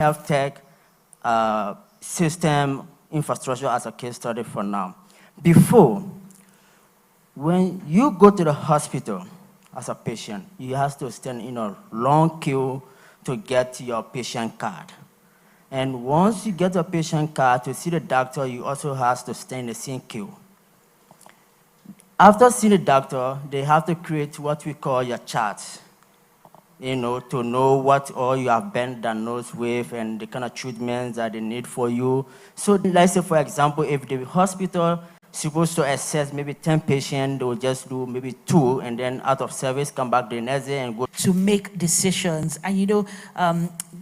health tech system infrastructure as a case study for now. Before, when you go to the hospital as a patient, you have to stand in a long queue to get your patient card. And once you get a patient card to see the doctor, you also have to stand in the same queue. After seeing the doctor, they have to create what we call your charts, to know what all you have been diagnosed with and the kind of treatments that they need for you. So let's say, for example, if the hospital is supposed to assess maybe 10 patients, they will just do maybe 2, and then out of service, come back the next day and go. To make decisions. And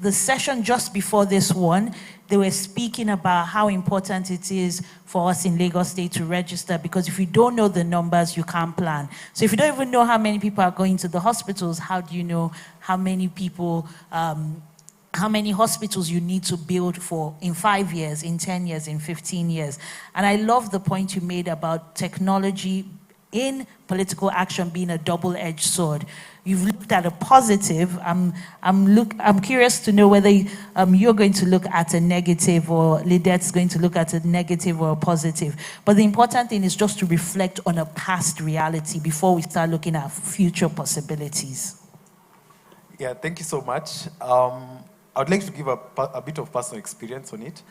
the session just before this one, they were speaking about how important it is for us in Lagos State to register, because if you don't know the numbers, you can't plan. So if you don't even know how many people are going to the hospitals, how do you know how many people, how many hospitals you need to build for in 5 years, in 10 years, in 15 years? And I love the point you made about technology in political action being a double-edged sword. You've looked at a positive. I'm curious to know whether you're going to look at a negative, or Lidette's going to look at a negative or a positive. But the important thing is just to reflect on a past reality before we start looking at future possibilities. Yeah, thank you so much. I would like to give a bit of personal experience on it.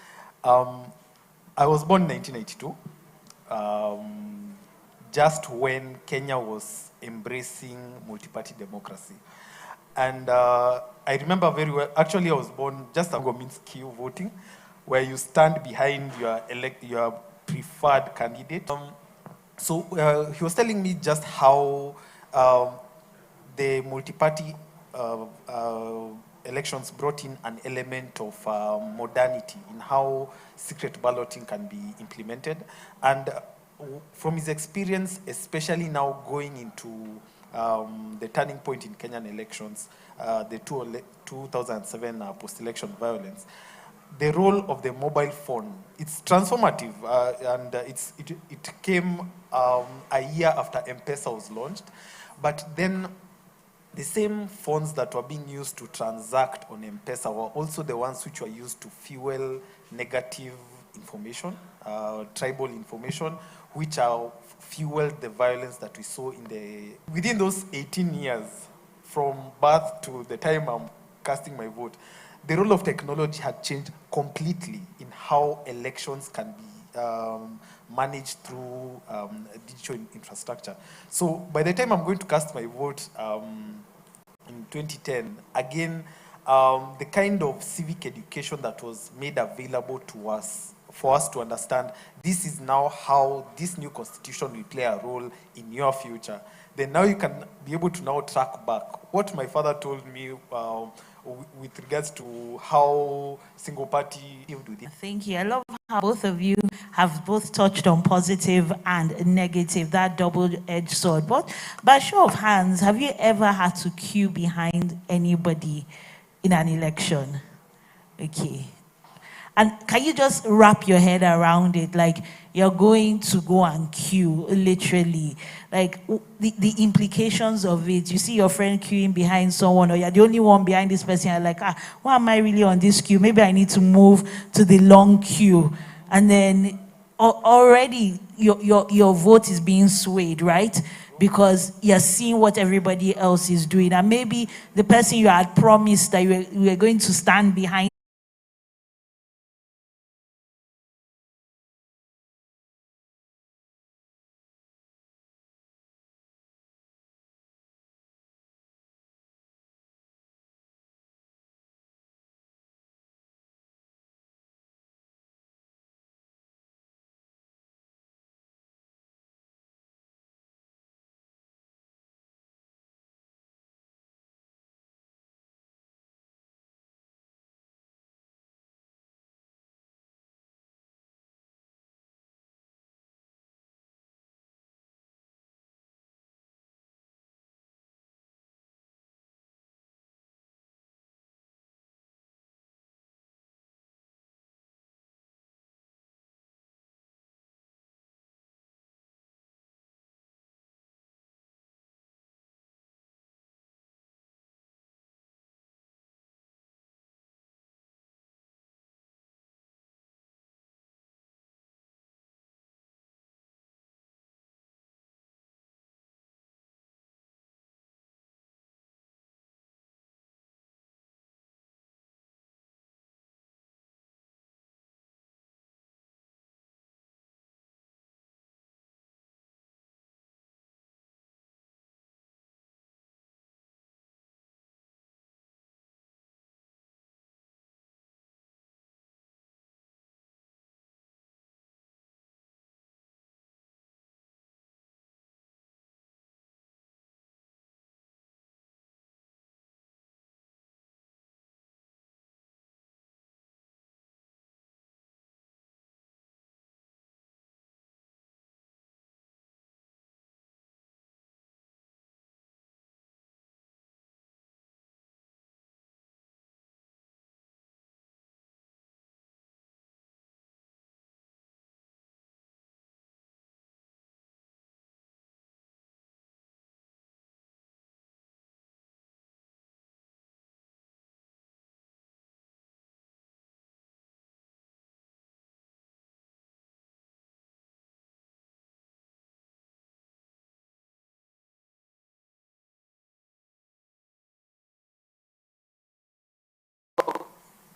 I was born in 1992. Just when Kenya was embracing multi-party democracy. And I remember very well, actually I was born just a means queue voting, where you stand behind your preferred candidate. So he was telling me just how the multi-party elections brought in an element of modernity in how secret balloting can be implemented. And from his experience, especially now going into the turning point in Kenyan elections, the 2007 post-election violence, the role of the mobile phone, it's transformative, and it came a year after M-Pesa was launched. But then the same phones that were being used to transact on M-Pesa were also the ones which were used to fuel negative information, tribal information, which fueled the violence that we saw within those 18 years, from birth to the time I'm casting my vote. The role of technology had changed completely in how elections can be managed through digital infrastructure. So by the time I'm going to cast my vote in 2010, again, the kind of civic education that was made available to us, for us to understand this is now how this new constitution will play a role in your future, then now you can be able to now track back what my father told me with regards to how single party do this. Thank you. I love how both of you have both touched on positive and negative, that double-edged sword. But by show of hands, have you ever had to queue behind anybody in an election? Okay. And can you just wrap your head around it? Like, you're going to go and queue, literally. Like, the implications of it. You see your friend queuing behind someone, or you're the only one behind this person. You're like, why am I really on this queue? Maybe I need to move to the long queue. And then already your vote is being swayed, right? Because you're seeing what everybody else is doing. And maybe the person you had promised that you were going to stand behind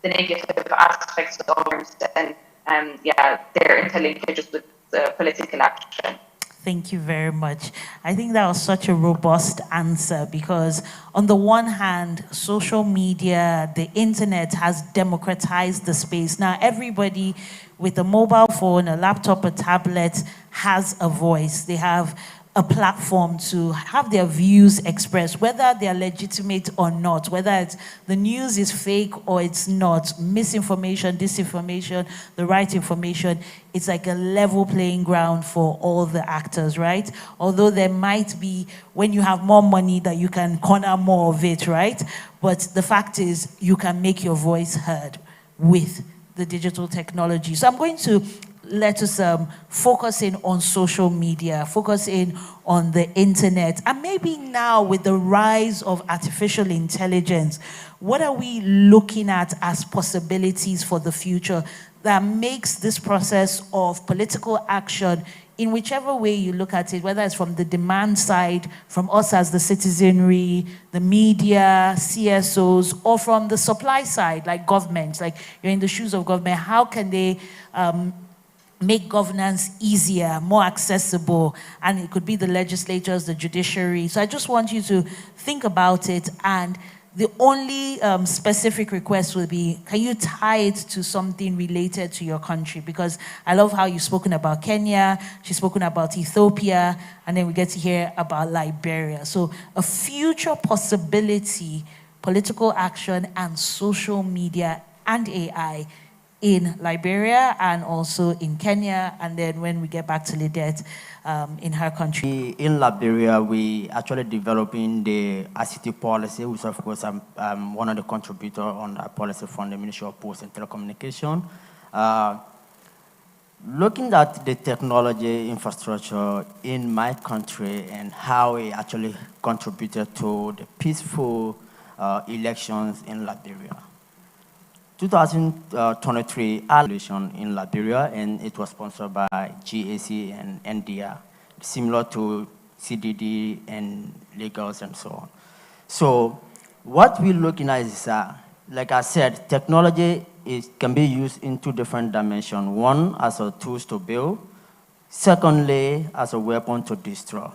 the negative aspects of governance and their interlinkages with political action. Thank you very much. I think that was such a robust answer because on the one hand, social media, the internet has democratized the space. Now everybody with a mobile phone, a laptop, a tablet has a voice. They have a platform to have their views expressed, whether they are legitimate or not, whether it's the news is fake or it's not, misinformation, disinformation, the right information, it's like a level playing ground for all the actors, right? Although there might be, when you have more money, that you can corner more of it, right? But the fact is, you can make your voice heard with the digital technology. So I'm going to let us focus in on social media, focus in on the internet, and maybe now with the rise of artificial intelligence, what are we looking at as possibilities for the future that makes this process of political action, in whichever way you look at it, whether it's from the demand side, from us as the citizenry, the media, CSOs, or from the supply side, like governments, like you're in the shoes of government, how can they make governance easier, more accessible, and it could be the legislatures, the judiciary. So I just want you to think about it, and the only specific request will be, can you tie it to something related to your country? Because I love how you've spoken about Kenya, she's spoken about Ethiopia, and then we get to hear about Liberia. So a future possibility, political action and social media and AI in Liberia and also in Kenya, and then when we get back to Lidette, in her country. In Liberia, we actually developing the ICT policy, which of course I'm one of the contributors on that policy from the Ministry of Posts and Telecommunication. Looking at the technology infrastructure in my country and how it actually contributed to the peaceful elections in Liberia. 2023 election in Liberia, and it was sponsored by GAC and NDR, similar to CDD and Lagos and so on. So what we're looking at is, like I said, technology can be used in two different dimensions. One, as a tool to build. Secondly, as a weapon to destroy.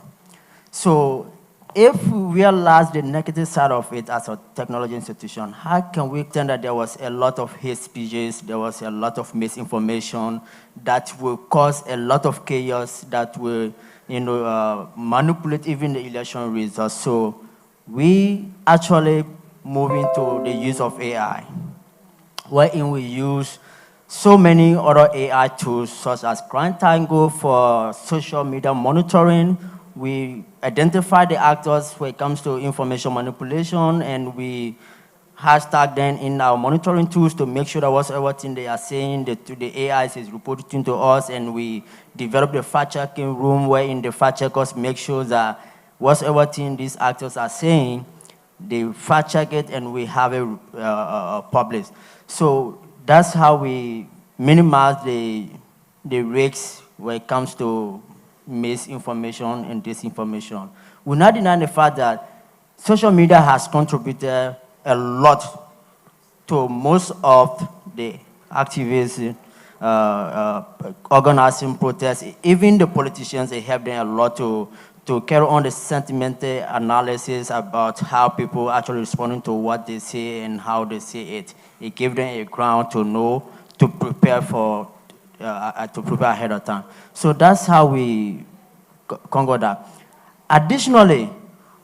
So if we realize the negative side of it as a technology institution, how can we pretend that there was a lot of hate speeches, there was a lot of misinformation that will cause a lot of chaos, that will manipulate even the election results? So we actually move into the use of AI, wherein we use so many other AI tools, such as CrimeTango for social media monitoring. We identify the actors when it comes to information manipulation, and we hashtag them in our monitoring tools to make sure that whatever thing they are saying, the AI is reporting to us, and we develop the fact-checking room wherein the fact-checkers make sure that whatever thing these actors are saying, they fact-check it and we have it published. So that's how we minimize the risks when it comes to misinformation and disinformation. We're not denying the fact that social media has contributed a lot to most of the activists, organizing protests. Even the politicians, they help them a lot to carry on the sentimental analysis about how people actually responding to what they say and how they say it. It gives them a ground to know, to prepare for, to prepare ahead of time. So that's how we conquer that. Additionally,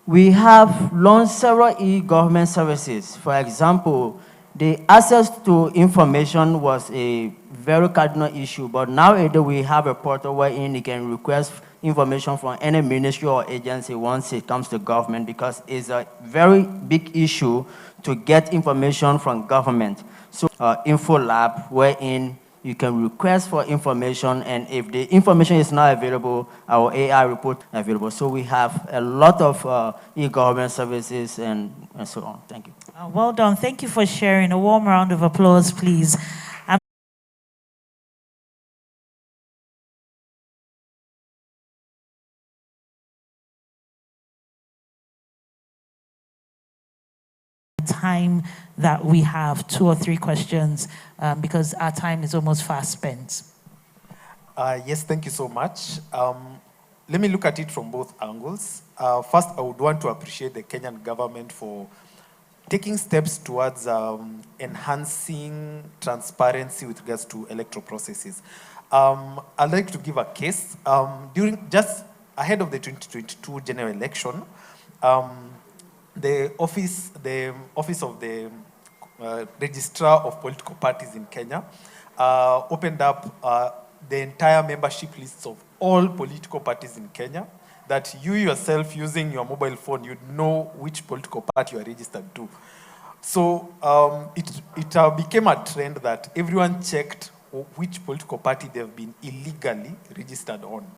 we have launched several e-government services. For example, the access to information was a very cardinal issue, but nowadays we have a portal wherein you can request information from any ministry or agency once it comes to government, because it's a very big issue to get information from government. So InfoLab, wherein you can request for information, and if the information is not available, our AI report is available. So we have a lot of e-government services and so on. Thank you. Well done. Thank you for sharing. A warm round of applause, please. Time time that we have, 2 or 3 questions, because our time is almost fast spent. Yes, thank you so much. Let me look at it from both angles. First, I would want to appreciate the Kenyan government for taking steps towards enhancing transparency with regards to electoral processes. I'd like to give a case. Just ahead of the 2022 general election, the office of the Registrar of Political Parties in Kenya opened up the entire membership lists of all political parties in Kenya, that you yourself, using your mobile phone, you'd know which political party you are registered to. So it became a trend that everyone checked which political party they've been illegally registered on.